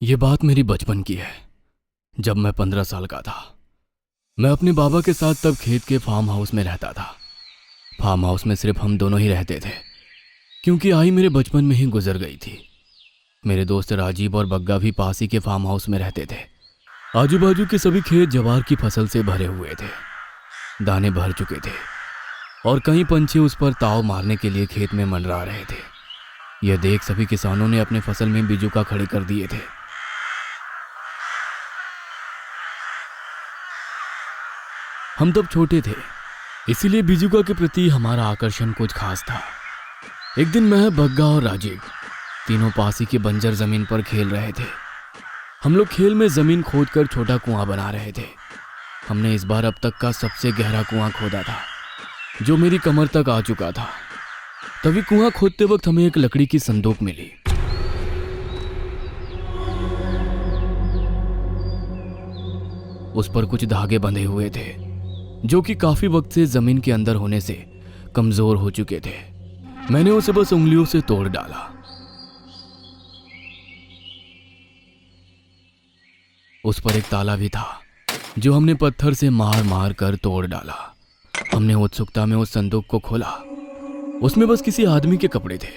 ये बात मेरी बचपन की है। जब मैं 15 साल का था, मैं अपने बाबा के साथ तब खेत के फार्म हाउस में रहता था। फार्म हाउस में सिर्फ हम दोनों ही रहते थे, क्योंकि आई मेरे बचपन में ही गुजर गई थी। मेरे दोस्त राजीव और बग्गा भी पास ही के फार्म हाउस में रहते थे। आजू बाजू के सभी खेत जवार की फसल से भरे हुए थे, दाने भर चुके थे और कई पंछी उस पर ताव मारने के लिए खेत में मंडरा रहे थे। यह देख सभी किसानों ने अपने फसल में बिजुका खड़े कर दिए थे। हम तब छोटे थे, इसीलिए बिजुका के प्रति हमारा आकर्षण कुछ खास था। एक दिन मैं, बग्गा और राजीव तीनों पासी की बंजर जमीन पर खेल रहे थे। हम लोग खेल में जमीन खोदकर छोटा कुआं बना रहे थे। हमने इस बार अब तक का सबसे गहरा कुआं खोदा था, जो मेरी कमर तक आ चुका था। तभी कुआं खोदते वक्त हमें एक लकड़ी की संदूक मिली। उस पर कुछ धागे बंधे हुए थे, जो कि काफी वक्त से जमीन के अंदर होने से कमजोर हो चुके थे। मैंने उसे बस उंगलियों से तोड़ डाला। उस पर एक ताला भी था, जो हमने पत्थर से मार मार कर तोड़ डाला। हमने उत्सुकता में उस संदूक को खोला। उसमें बस किसी आदमी के कपड़े थे,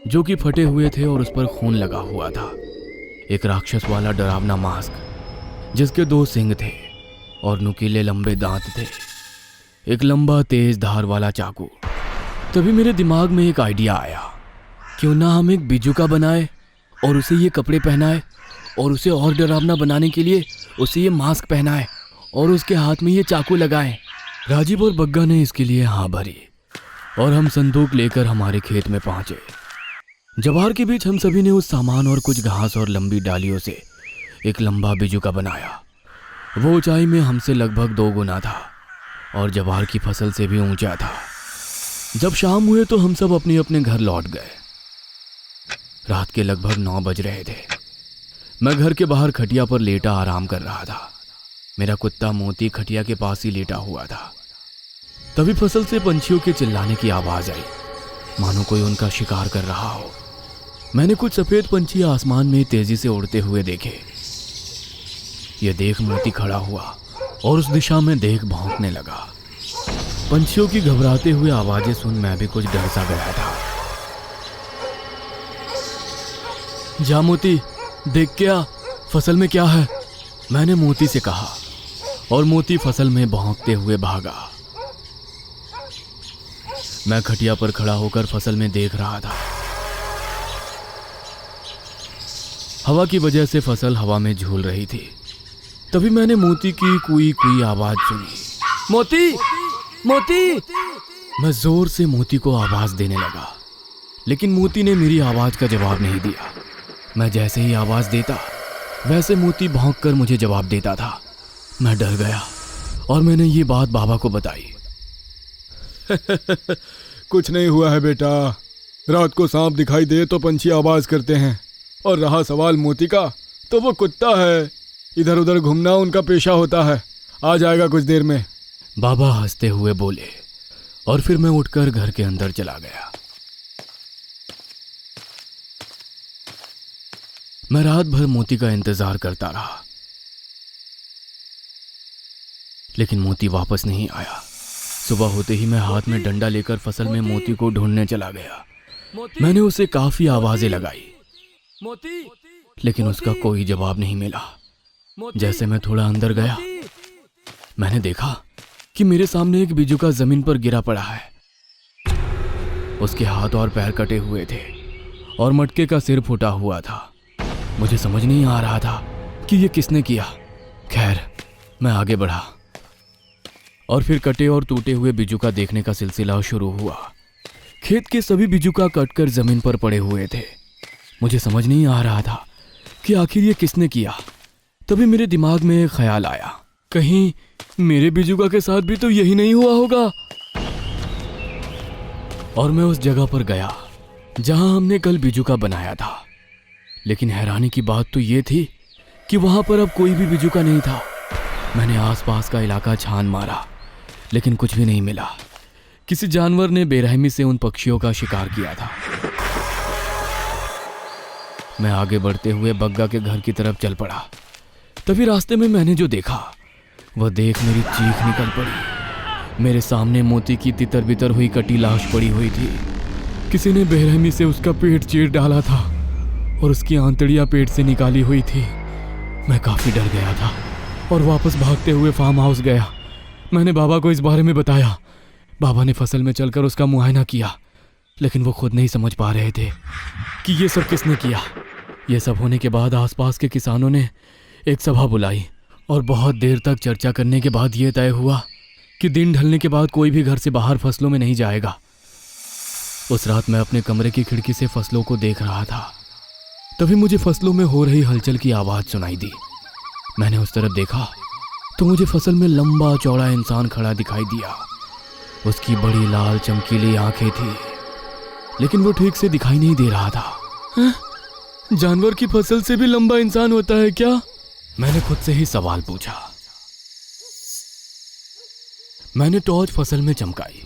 जो कि फटे हुए थे और उस पर खून लगा हुआ था। एक राक्षस वाला डरावना मास्क, जिसके 2 सींग थे और नुकीले लंबे दांत थे। एक लंबा तेज धार वाला चाकू। तभी मेरे दिमाग में एक आइडिया आया, क्यों ना हम एक बिजुका बनाए और उसे ये कपड़े पहनाए और उसे और डरावना बनाने के लिए उसे ये मास्क पहनाए और उसके हाथ में ये चाकू लगाएं। राजीव और बग्गा ने इसके लिए हाँ भरी और हम संदूक लेकर हमारे खेत में पहुंचे। जवार के बीच हम सभी ने उस सामान और कुछ घास और लंबी डालियों से एक लंबा बिजुका बनाया। वो ऊंचाई में हमसे लगभग 2 गुना था और जवार की फसल से भी ऊंचा था। जब शाम हुए तो हम सब अपने अपने घर लौट गए। रात के लगभग 9 बज रहे थे। मैं घर के बाहर खटिया पर लेटा आराम कर रहा था। मेरा कुत्ता मोती खटिया के पास ही लेटा हुआ था। तभी फसल से पंछियों के चिल्लाने की आवाज आई, मानो कोई उनका शिकार कर रहा हो। मैंने कुछ सफेद पंछी आसमान में तेजी से उड़ते हुए देखे। यह देख मोती खड़ा हुआ और उस दिशा में देख भौंकने लगा। पंछियों की घबराते हुए आवाजें सुन मैं भी कुछ डर सा गया था। जा मोती, देख क्या फसल में क्या है, मैंने मोती से कहा और मोती फसल में भौंकते हुए भागा। मैं खटिया पर खड़ा होकर फसल में देख रहा था। हवा की वजह से फसल हवा में झूल रही थी। तभी मैंने मोती की कुई कुई आवाज सुनी, मोती मोती। मैं जोर से मोती को आवाज देने लगा, लेकिन मोती ने मेरी आवाज का जवाब नहीं दिया। मैं जैसे ही आवाज देता, वैसे मोती भौंककर मुझे जवाब देता था। मैं डर गया और मैंने ये बात बाबा को बताई। कुछ नहीं हुआ है बेटा, रात को सांप दिखाई दे तो पंछी आवाज करते हैं, और रहा सवाल मोती का, तो वो कुत्ता है, इधर उधर घूमना उनका पेशा होता है, आ जाएगा कुछ देर में। बाबा हंसते हुए बोले और फिर मैं उठकर घर के अंदर चला गया। मैं रात भर मोती का इंतजार करता रहा, लेकिन मोती वापस नहीं आया। सुबह होते ही मैं हाथ में डंडा लेकर फसल में मोती को ढूंढने चला गया। मैंने उसे काफी आवाजें लगाई, लेकिन उसका कोई जवाब नहीं मिला। जैसे मैं थोड़ा अंदर गया, मैंने देखा कि मेरे सामने एक बिजुका जमीन पर गिरा पड़ा है। उसके हाथ और पैर कटे हुए थे और मटके का सिर फूटा हुआ था। मुझे समझ नहीं आ रहा था कि ये किसने किया। खैर, मैं आगे बढ़ा और फिर कटे और टूटे हुए बिजुका देखने का सिलसिला शुरू हुआ। खेत के सभी बिजुका कटकर जमीन पर पड़े हुए थे। मुझे समझ नहीं आ रहा था कि आखिर ये किसने किया। तभी मेरे दिमाग में एक ख्याल आया, कहीं मेरे बिजुका के साथ भी तो यही नहीं हुआ होगा। और मैं उस जगह पर गया जहां हमने कल बिजुका बनाया था। लेकिन हैरानी की बात तो ये थी कि वहां पर अब कोई भी बिजुका नहीं था। मैंने आसपास का इलाका छान मारा, लेकिन कुछ भी नहीं मिला। किसी जानवर ने बेरहमी से उन पक्षियों का शिकार किया था। मैं आगे बढ़ते हुए बग्गा के घर की तरफ चल पड़ा। तभी रास्ते में मैंने जो देखा वह देख मेरी चीख निकल पड़ी। मेरे सामने मोती की तितर बितर हुई कटी लाश पड़ी हुई थी। किसी ने बेरहमी से उसका पेट चीर डाला था और उसकी आंतड़ियां पेट से निकाली हुई थी। मैं काफ़ी डर गया था और वापस भागते हुए फार्म हाउस गया। मैंने बाबा को इस बारे में बताया। बाबा ने फसल में चलकर उसका मुआयना किया, लेकिन वो खुद नहीं समझ पा रहे थे कि ये सब किसने किया। ये सब होने के बाद आसपास के किसानों ने एक सभा बुलाई और बहुत देर तक चर्चा करने के बाद ये तय हुआ कि दिन ढलने के बाद कोई भी घर से बाहर फसलों में नहीं जाएगा। उस रात मैं अपने कमरे की खिड़की से फसलों को देख रहा था। तभी मुझे फसलों में हो रही हलचल की आवाज़ सुनाई दी। मैंने उस तरफ देखा तो मुझे फसल में लंबा चौड़ा इंसान खड़ा दिखाई दिया। उसकी बड़ी लाल चमकीली आंखें थी, लेकिन वो ठीक से दिखाई नहीं दे रहा था। जानवर की फसल से भी लंबा इंसान होता है क्या? मैंने खुद से ही सवाल पूछा। मैंने टॉर्च फसल में चमकाई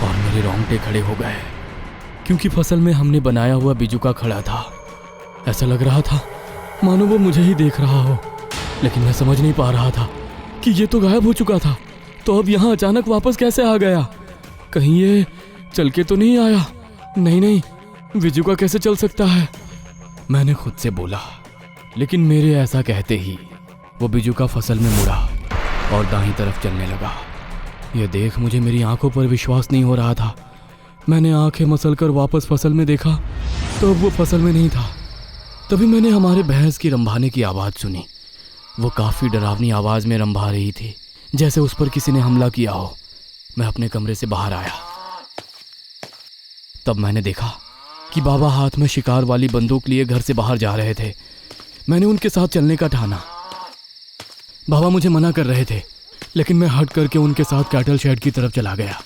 और मेरे रोंगटे खड़े हो गए, क्योंकि फसल में हमने बनाया हुआ बिजुका खड़ा था। ऐसा लग रहा था मानो वो मुझे ही देख रहा हो, लेकिन मैं समझ नहीं पा रहा था कि ये तो गायब हो चुका था, तो अब यहाँ अचानक वापस कैसे आ गया? कहीं ये चल के तो नहीं आया? नहीं, बिजुका कैसे चल सकता है? मैंने खुद से बोला, लेकिन मेरे ऐसा कहते ही वो बिजुका फसल में मुड़ा और दाईं तरफ चलने लगा। यह देख मुझे मेरी आंखों पर विश्वास नहीं हो रहा था। मैंने आंखें मसलकर वापस फसल में देखा तो अब वो फसल में नहीं था। तभी मैंने हमारे भैंस की रंभाने की आवाज़ सुनी। वो काफ़ी डरावनी आवाज़ में रंभा रही थी, जैसे उस पर किसी ने हमला किया हो। मैं अपने कमरे से बाहर आया। तब मैंने देखा कि बाबा हाथ में शिकार वाली बंदूक लिए घर से बाहर जा रहे थे। मैंने उनके साथ चलने का ठाना। बाबा मुझे मना कर रहे थे, लेकिन मैं हट करके उनके साथ कैटल शेड की तरफ चला गया।